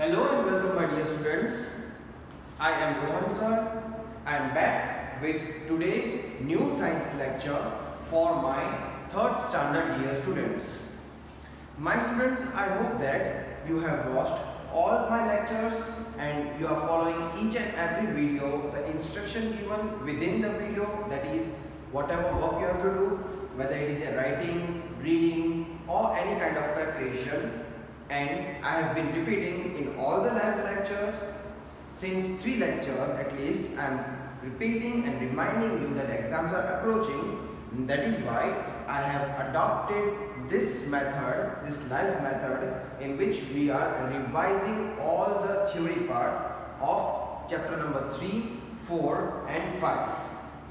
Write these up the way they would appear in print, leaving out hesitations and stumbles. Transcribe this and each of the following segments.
Hello and welcome my dear students. I am Rohan sir. I am back with today's new science lecture for my third standard year students. My students, I hope that you have watched all my lectures and you are following each and every video, the instruction given within the video, that is whatever work you have to do, whether it is a writing, reading or any kind of preparation. And I have been repeating in all the live lectures since 3 lectures at least. I am repeating and reminding you that exams are approaching. That is why I have adopted this method, this live method, in which we are revising all the theory part of chapter number 3, 4 and 5.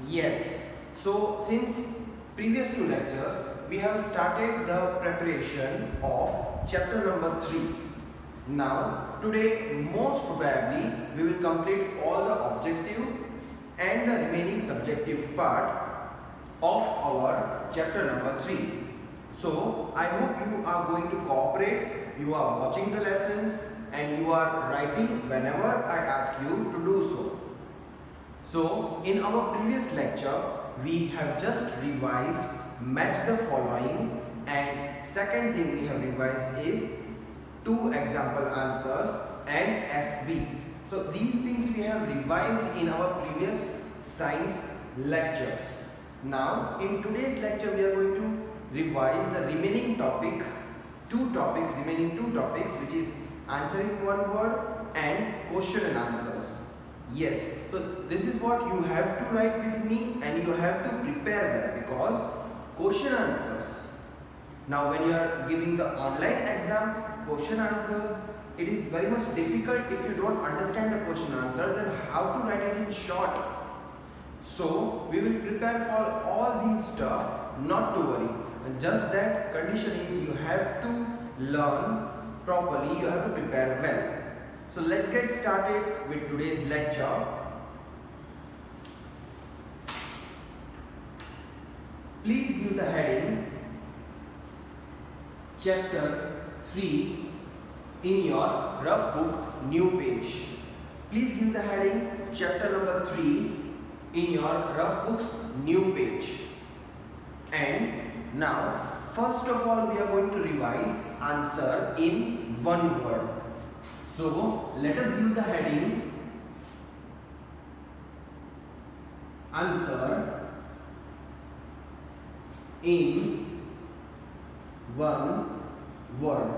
Yes, so since previous 2 lectures we have started the preparation of chapter number 3. Now today most probably we will complete all the objective and the remaining subjective part of our chapter number 3. So I hope you are going to cooperate, you are watching the lessons and you are writing whenever I ask you to do so. So in our previous lecture we have just revised match the following, and second thing we have revised is 2 example answers and FB. So these things we have revised in our previous science lectures. Now in today's lecture we are going to revise the remaining topic, remaining two topics, which is answering one word and question and answers. Yes, so this is what you have to write with me and you have to prepare well, because question answers. Now when you are giving the online exam, question answers, it is very much difficult if you don't understand the question answer, then how to write it in short. So we will prepare for all these stuff, not to worry. Just that condition is you have to learn properly, you have to prepare well. So let's get started with today's lecture. Please give the heading chapter 3 in your rough book new page. Please give the heading chapter number 3 in your rough book's new page. And now first of all we are going to revise answer in one word. So let us give the heading answer in one word.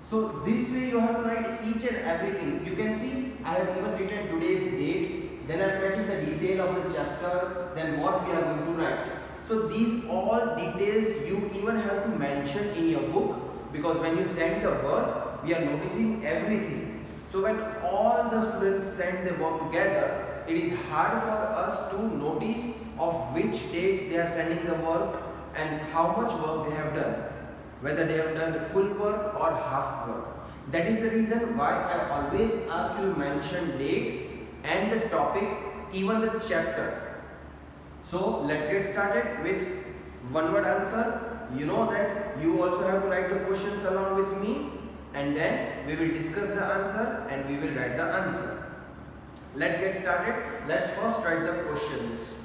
So this way you have to write each and everything. You can see I have even written today's date, then I am writing the detail of the chapter, then what we are going to write. So these all details you even have to mention in your book, because when you send the work we are noticing everything. So when all the students send the work together, it is hard for us to notice of which date they are sending the work and how much work they have done, whether they have done the full work or half work. That is the reason why I always ask you to mention date and the topic, even the chapter. So let's get started with one word answer. You know that you also have to write the questions along with me, and then we will discuss the answer and we will write the answer. Let's get started. Let's first write the questions.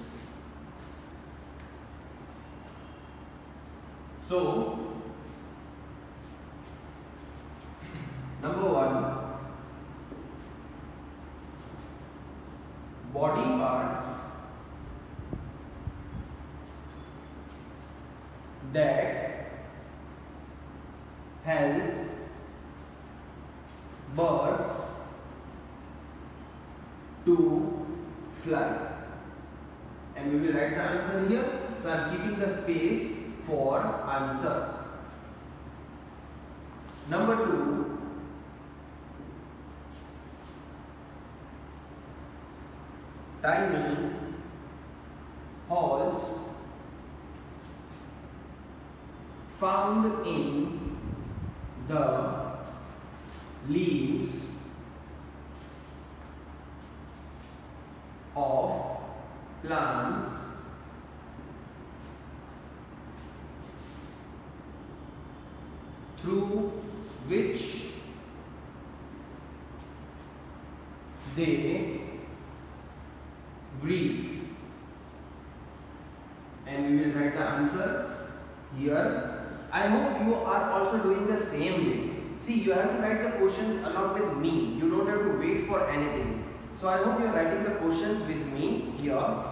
So number 1, body parts that help birds to fly. And we will write the answer here. So I am keeping the space for answer. Number 2, tiny holes found in the leaves of plants through which they breathe. And we will write the answer here. I hope you are also doing the same way. See, you have to write the questions along with me. You don't have to wait for anything. So I hope you are writing the questions with me here.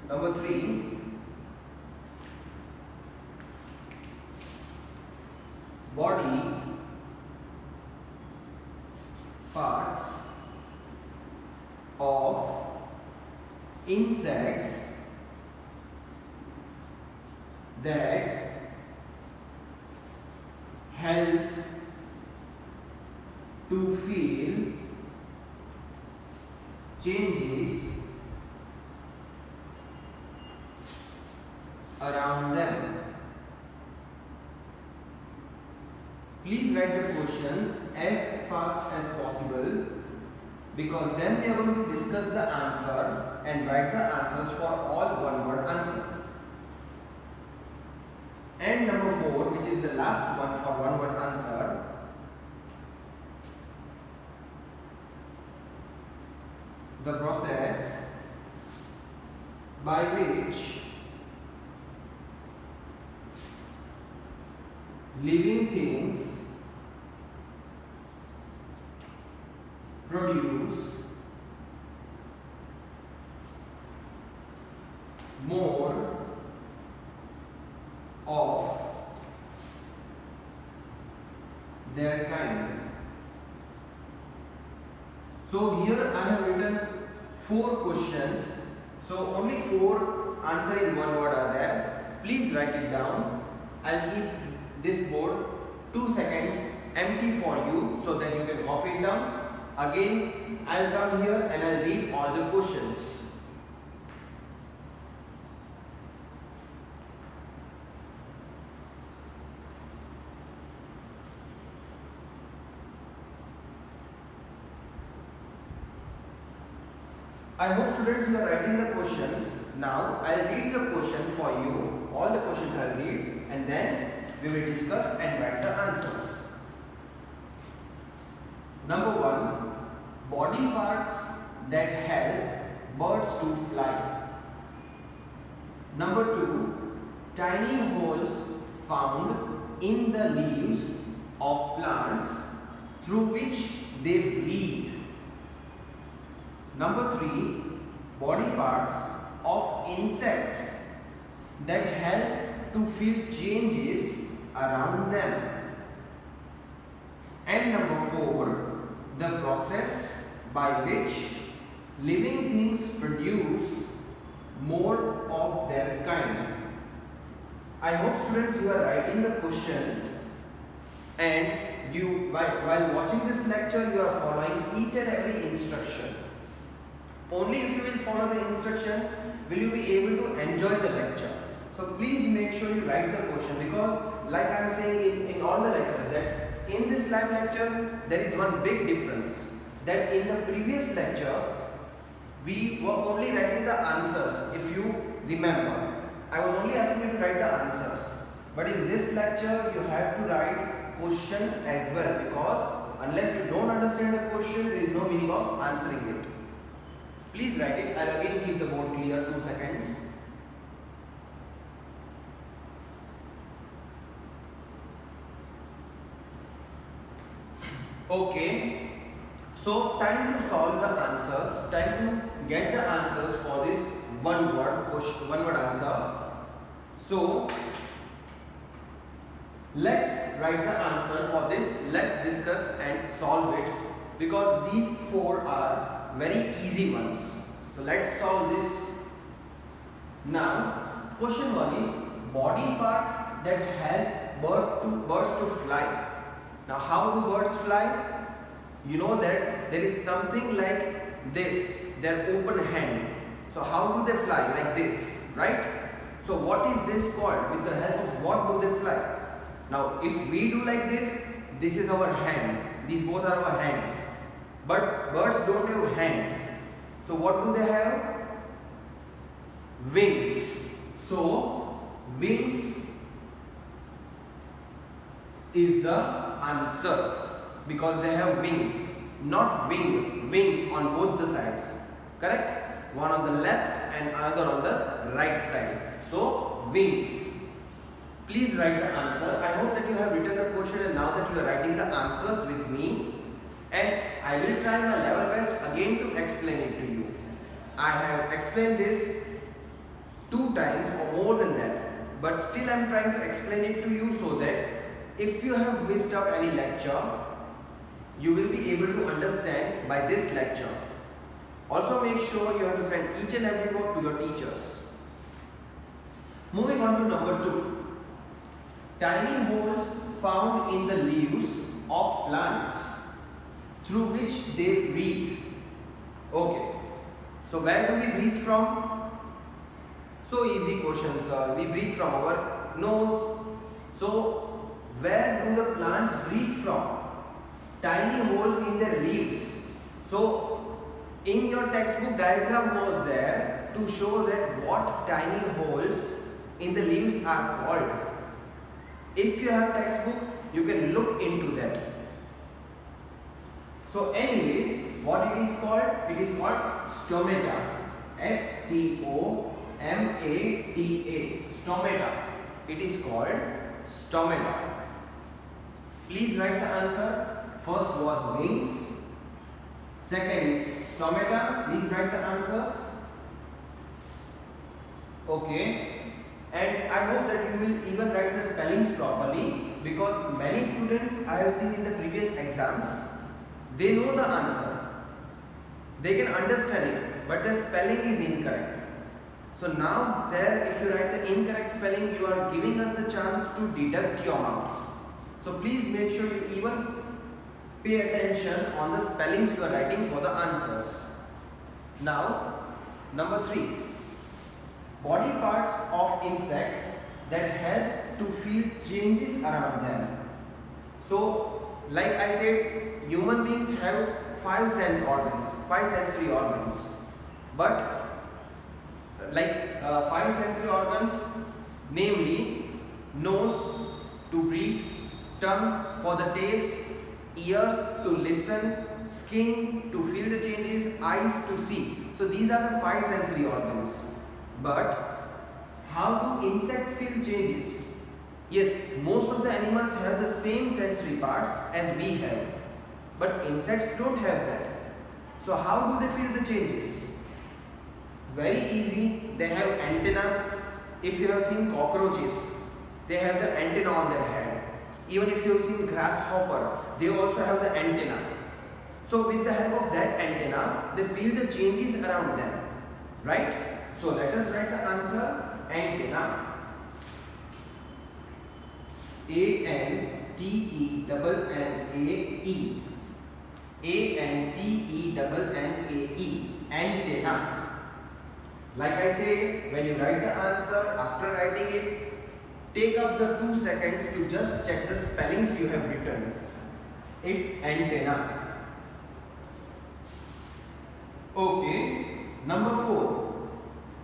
Number 3. Body parts of insects that help to feel changes around them. Please write the questions as fast as possible, because then we are going to discuss the answer and write the answers for all one-word answer. And number 4, which is the last one for one-word answer, the process by which living things produce more of their kind. So here I have written 4 questions. So only 4 answer in one word are there. Please write it down. I'll keep this board 2 seconds empty for you so that you can copy it down. Again, I'll come here and I'll read all the questions. I hope students you are writing the questions. Now I'll read the question for you. All the questions I'll read and then we will discuss and write the answers. Number 1, body parts that help birds to fly. Number 2, tiny holes found in the leaves of plants through which they breathe. Number 3, body parts of insects that help to feel changes around them. And number 4, the process by which living things produce more of their kind. I hope students you are writing the questions and you while watching this lecture you are following each and every instruction. Only if you will follow the instruction will you be able to enjoy the lecture. So please make sure you write the question, because like I am saying in all the lectures that in this live lecture there is one big difference, that in the previous lectures we were only writing the answers. If you remember, I was only asking you to write the answers, but in this lecture you have to write questions as well, because unless you don't understand the question there is no meaning of answering it. Please write it. I'll again keep the board clear 2 seconds. Okay. So time to solve the answers. Time to get the answers for this one word question, one word answer. So let's write the answer for this. Let's discuss and solve it, because these 4 are very easy ones. So let's solve this. Now question 1 is body parts that help birds to fly. Now how do birds fly? You know that there is something like this, their open hand. So how do they fly? Like this, right? So what is this called? With the help of what do they fly? Now if we do like this, this is our hand. These both are our hands. But birds don't have hands. So what do they have? Wings. So wings is the answer, because they have wings, not wings on both the sides. Correct? One on the left and another on the right side. So wings. Please write the answer. I hope that you have written the question and now that you are writing the answers with me, and I will try my level best again to explain it to you. I have explained this 2 times or more than that, but still I am trying to explain it to you so that if you have missed out any lecture, you will be able to understand by this lecture. Also make sure you have to send each and every word to your teachers. Moving on to number 2. Tiny holes found in the leaves of plants through which they breathe. Okay. So where do we breathe from? So easy question, sir. We breathe from our nose. So where do the plants breathe from? Tiny holes in their leaves. So in your textbook diagram was there to show that what tiny holes in the leaves are called. If you have textbook, you can look into that. So anyways, what it is called? It is called stomata. S-T-O-M-A-T-A. Stomata. It is called stomata. Please write the answer. First was wings. Second is stomata. Please write the answers. Okay. And I hope that you will even write the spellings properly, because many students I have seen in the previous exams, they know the answer, they can understand it, but the spelling is incorrect. So now there, if you write the incorrect spelling, you are giving us the chance to deduct your marks. So please make sure you even pay attention on the spellings you are writing for the answers. Now, number 3. Body parts of insects that help to feel changes around them. So, like I said, human beings have 5 sense organs, 5 sensory organs. But like 5 sensory organs, namely nose to breathe, tongue for the taste, ears to listen, skin to feel the changes, eyes to see. So these are the 5 sensory organs. But how do insects feel changes? Yes, most of the animals have the same sensory parts as we have, but insects don't have that. So how do they feel the changes? Very easy. They have antenna. If you have seen cockroaches, they have the antenna on their head. Even if you have seen grasshopper, they also have the antenna. So with the help of that antenna, they feel the changes around them, right? So let us write the answer. Antenna. A-N-T-E-N-N-A-E. A-N-T-E-N-N-A-E. Antenna. Like I said, when you write the answer, after writing it, take up the 2 seconds to just check the spellings you have written. It's antenna. Okay. Number 4.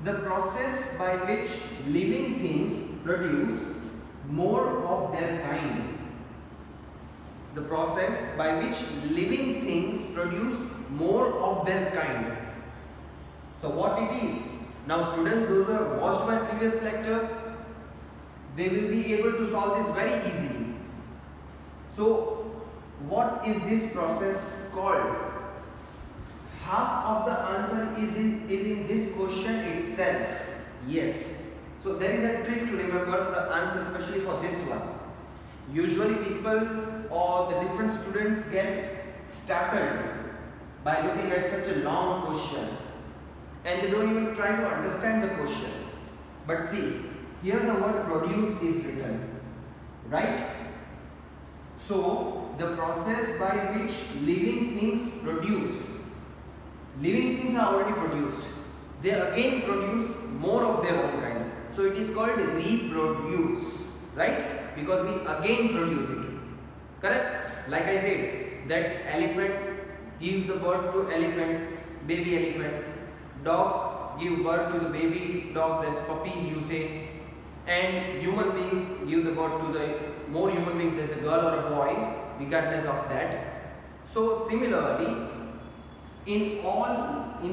The process by which living things produce more of their kind. The process by which living things produce more of their kind. So what it is? Now students, those who have watched my previous lectures, they will be able to solve this very easily. So what is this process called? Half of the answer is in this question itself. Yes. So there is a trick to remember the answer, especially for this one. Usually people or the different students get startled by looking at such a long question and they don't even try to understand the question. But see, here the word produce is written, right? So the process by which living things produce. Living things are already produced. They again produce more of their own kind. So it is called reproduce, right? Because we again produce it. Correct? Like I said, that elephant gives the birth to elephant, baby elephant. Dogs give birth to the baby dogs, that's puppies you say. and human beings give the birth to the more human beings, there is a girl or a boy, regardless of that. So similarly, in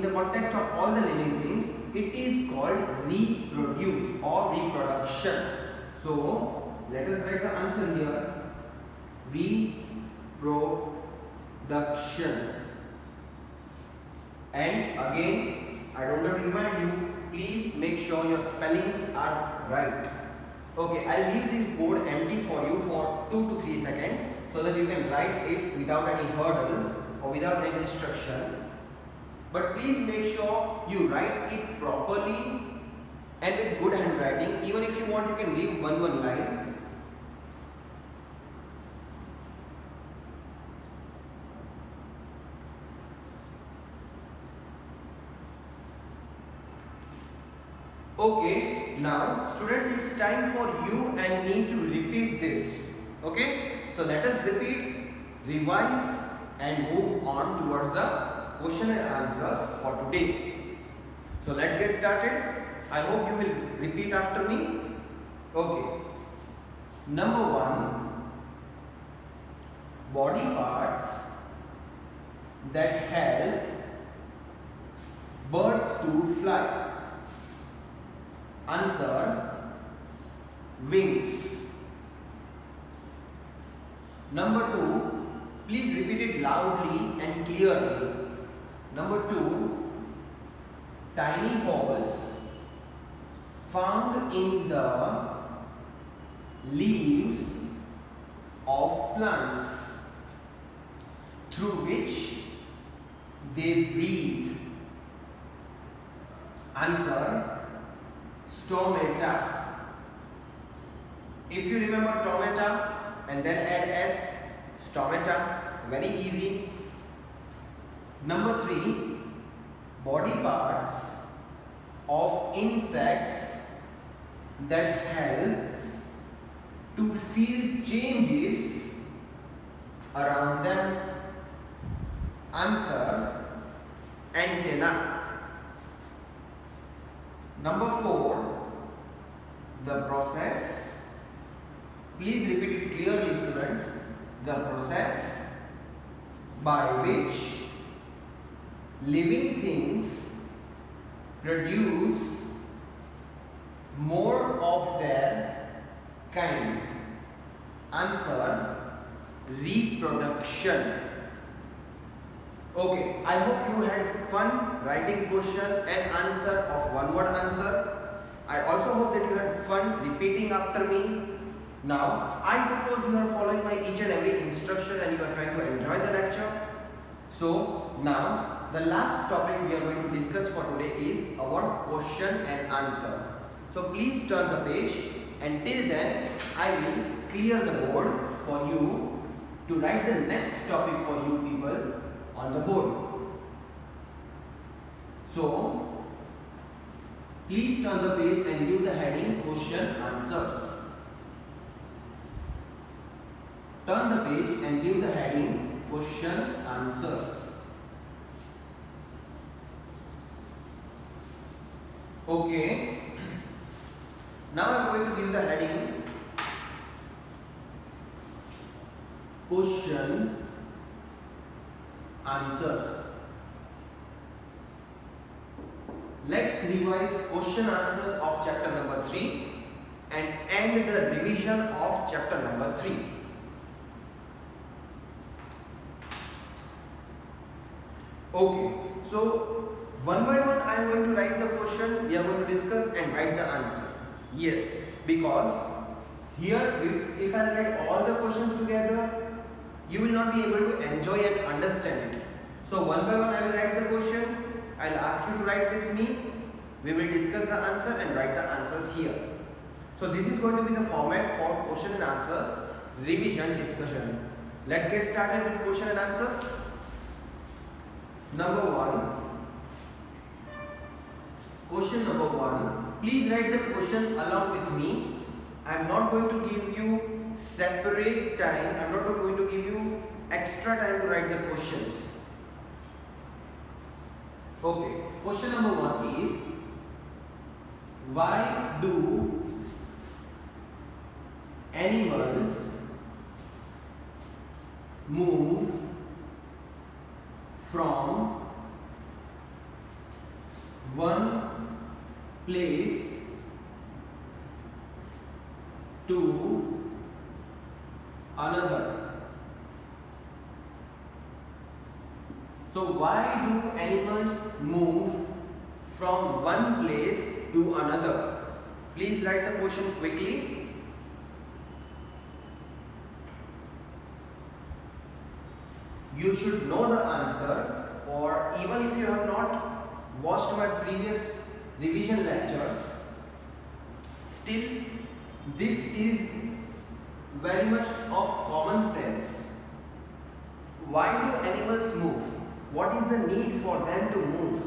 the context of all the living things, it is called reproduce or reproduction. So let us write the answer here. Reproduction. And again, I don't have to remind you, please make sure your spellings are right. Okay, I'll leave this board empty for you for 2 to 3 seconds so that you can write it without any hurdle or without any distraction. But please make sure you write it properly and with good handwriting. Even if you want, you can leave one line. Okay, now students, it's time for you and me to repeat this. Okay, so let us repeat, revise and move on towards the question and answers for today. So let's get started. I hope you will repeat after me. Okay. Number 1, body parts that help birds to fly. Answer: wings. Number 2, please repeat it loudly and clearly. Number 2, tiny holes found in the leaves of plants through which they breathe. Answer: stomata. If you remember stomata and then add s, stomata, very easy. Number 3, body parts of insects that help to feel changes around them. Answer: antenna. Number 4, the process. Please repeat it clearly, students. The process by which living things produce more of their kind. Answer: reproduction. Okay, I hope you had fun writing question and answer of one word answer. I also hope that you had fun repeating after me. Now, I suppose you are following my each and every instruction and you are trying to enjoy the lecture. So, now the last topic we are going to discuss for today is our question and answer. So, please turn the page, and till then I will clear the board for you to write the next topic for you people on the board. So, please turn the page and give the heading question answers. Turn the page and give the heading question answers. Okay. Now I am going to give the heading question answers. Let's revise question answers of chapter number 3 and end the revision of chapter number 3. Okay, so one by one I am going to write the question, we are going to discuss and write the answer. Yes, because here if I write all the questions together, you will not be able to enjoy and understand it. So one by one I will write the question, I will ask you to write with me, we will discuss the answer and write the answers here. So this is going to be the format for question and answers revision discussion. Let's get started with question and answers. Number 1. Question number 1. Please write the question along with me. I am not going to give you separate time. I am not going to give you extra time to write the questions. Okay. Question number 1 is, why do animals move from one place to another. So why do animals move from one place to another? Please write the question quickly. You should know the answer, or even if you have not watched my previous revision lectures, still this is very much of common sense. Why do animals move? What is the need for them to move?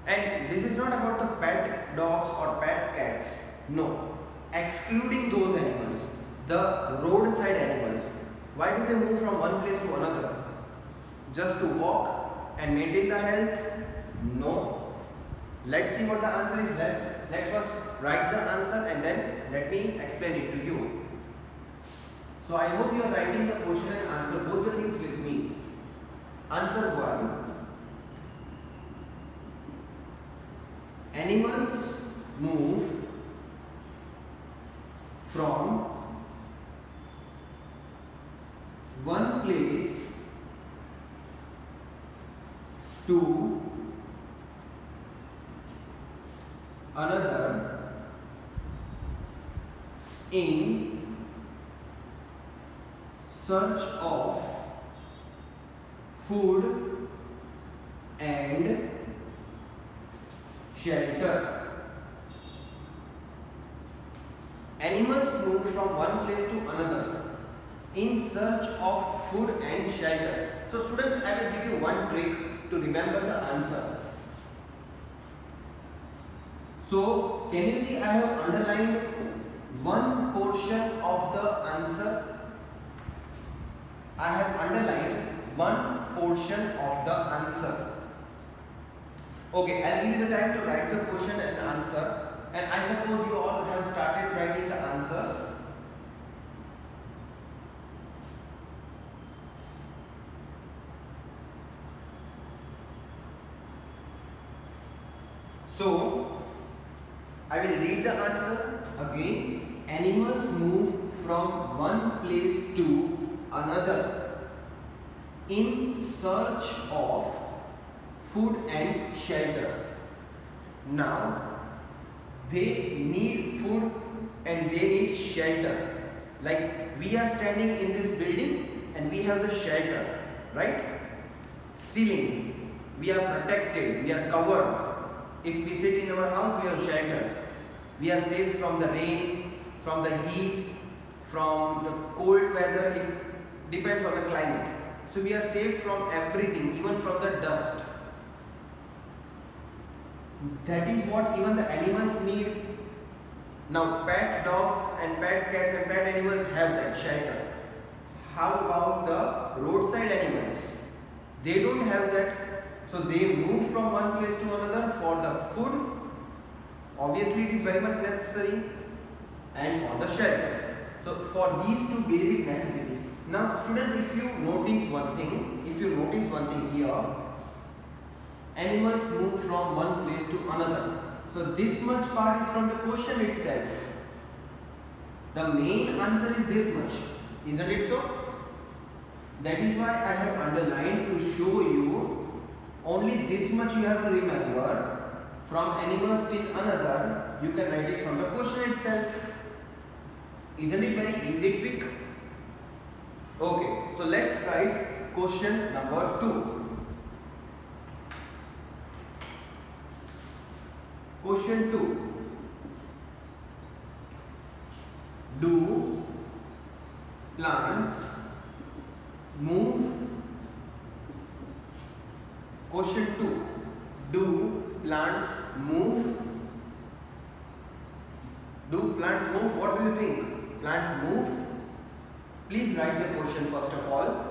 And this is not about the pet dogs or pet cats. No, excluding those animals, the roadside animals. Why do they move from one place to another? Just to walk and maintain the health? No. Let's see what the answer is left. Let's first write the answer and then let me explain it to you. So I hope you are writing the question and answer, both the things with me. Answer 1. Animals move from one place to another in search of food and shelter. Animals move from one place to another in search of food and shelter. So students, I will give you one trick to remember the answer. So can you see I have underlined one portion of the answer? I have underlined one portion of the answer. Okay, I'll give you the time to write the question and answer, and I suppose you all have started writing the answers. So I will read the answer again. Animals move from one place to another in search of food and shelter. Now they need food and they need shelter. Like we are standing in this building and we have the shelter, right? Ceiling, we are protected, we are covered. If we sit in our house, we have shelter. We are safe from the rain, from the heat, from the cold weather, if depends on the climate. So we are safe from everything, even from the dust. That is what even the animals need. Now pet dogs and pet cats and pet animals have that shelter. How about the roadside animals? They don't have that. So they move from one place to another for the food. Obviously it is very much necessary, and for the shelter. So for these two basic necessities. Now students, if you notice one thing here, animals move from one place to another. So this much part is from the question itself. The main answer is this much, isn't it so? That is why I have underlined to show you only this much you have to remember. From animals till another, you can write it from the question itself. Isn't it very easy trick? Okay, so let's write question number 2. Question 2. Do plants move? Question 2. Do plants move? Do plants move? What do you think? Plants move? Please write the question first of all.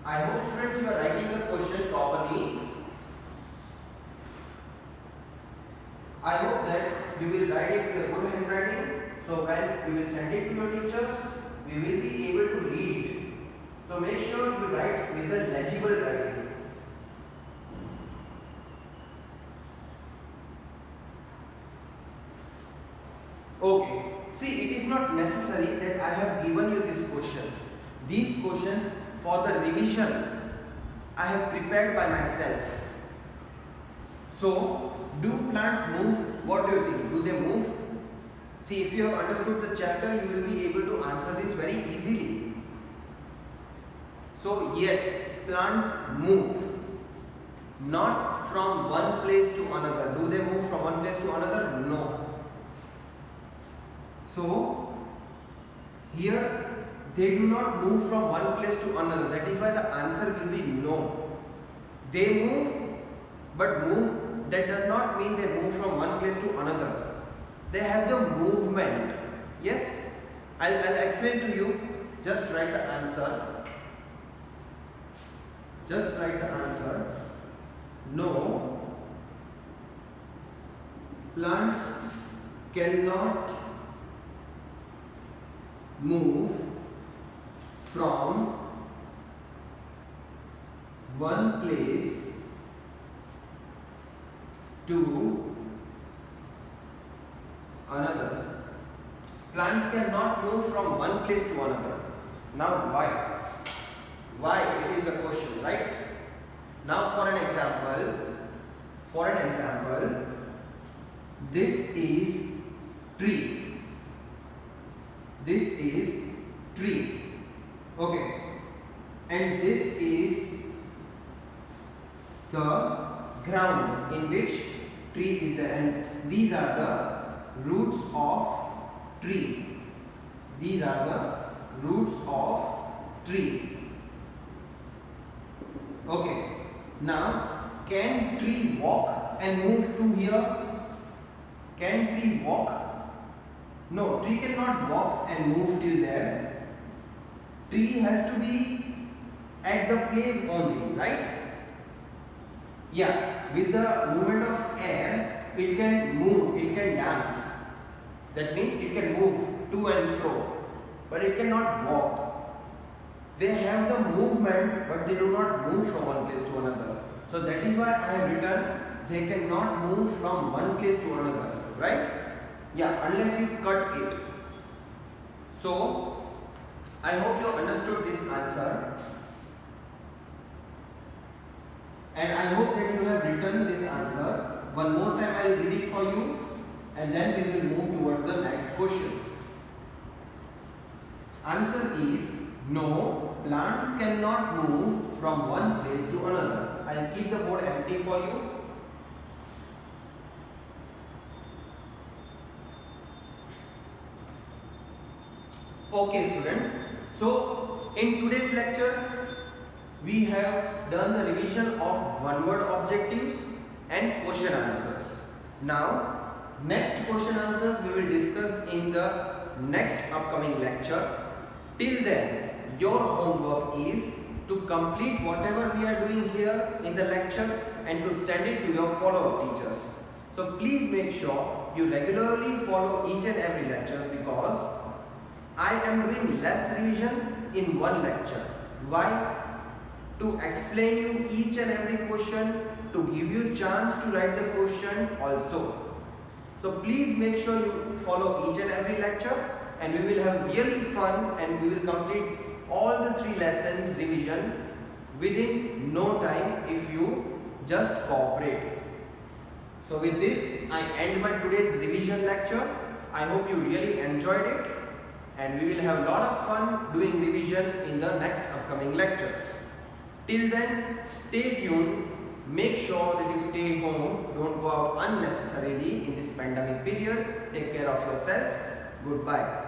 I hope students you are writing the question properly. I hope that you will write it in a good handwriting. So when you will send it to your teachers, we will be able to read it. So make sure you write with a legible writing. Okay. See, it is not necessary that I have given you this question. These questions for the revision I have prepared by myself. So, do plants move? What do you think? Do they move? See, if you have understood the chapter, you will be able to answer this very easily. So, yes, plants move. Not from one place to another. Do they move from one place to another? No. So, here they do not move from one place to another. That is why the answer will be no. They move, but move, that does not mean they move from one place to another. They have the movement. Yes? I'll explain to you. Just write the answer. Just write the answer. No. Plants cannot move from one place to another. Plants cannot move from one place to another. Now why? Why? It is the question, right? Now for an example, this is tree. This is tree. Okay. And this is the ground in which tree is there, and these are the roots of tree. These are the roots of tree. Okay. Now, can tree walk and move to here? Can tree walk? No, tree cannot walk and move till there. Tree has to be at the place only, right? Yeah, with the movement of air, it can move, it can dance. That means it can move to and fro, but it cannot walk. They have the movement, but they do not move from one place to another. So that is why I have written they cannot move from one place to another, right? Yeah, unless you cut it. So, I hope you understood this answer. And I hope that you have written this answer. One more time I will read it for you, and then we will move towards the next question. Answer is no, plants cannot move from one place to another. I will keep the board empty for you. Okay students, so in today's lecture we have done the revision of one word objectives and question answers. Now next question answers we will discuss in the next upcoming lecture. Till then your homework is to complete whatever we are doing here in the lecture and to send it to your follow-up teachers. So please make sure you regularly follow each and every lectures, because I am doing less revision in one lecture. Why? To explain you each and every question, to give you chance to write the question also. So please make sure you follow each and every lecture, and we will have really fun, and we will complete all the 3 lessons revision within no time if you just cooperate. So with this I end my today's revision lecture. I hope you really enjoyed it, and we will have a lot of fun doing revision in the next upcoming lectures. Till then, stay tuned. Make sure that you stay home. Don't go out unnecessarily in this pandemic period. Take care of yourself. Goodbye.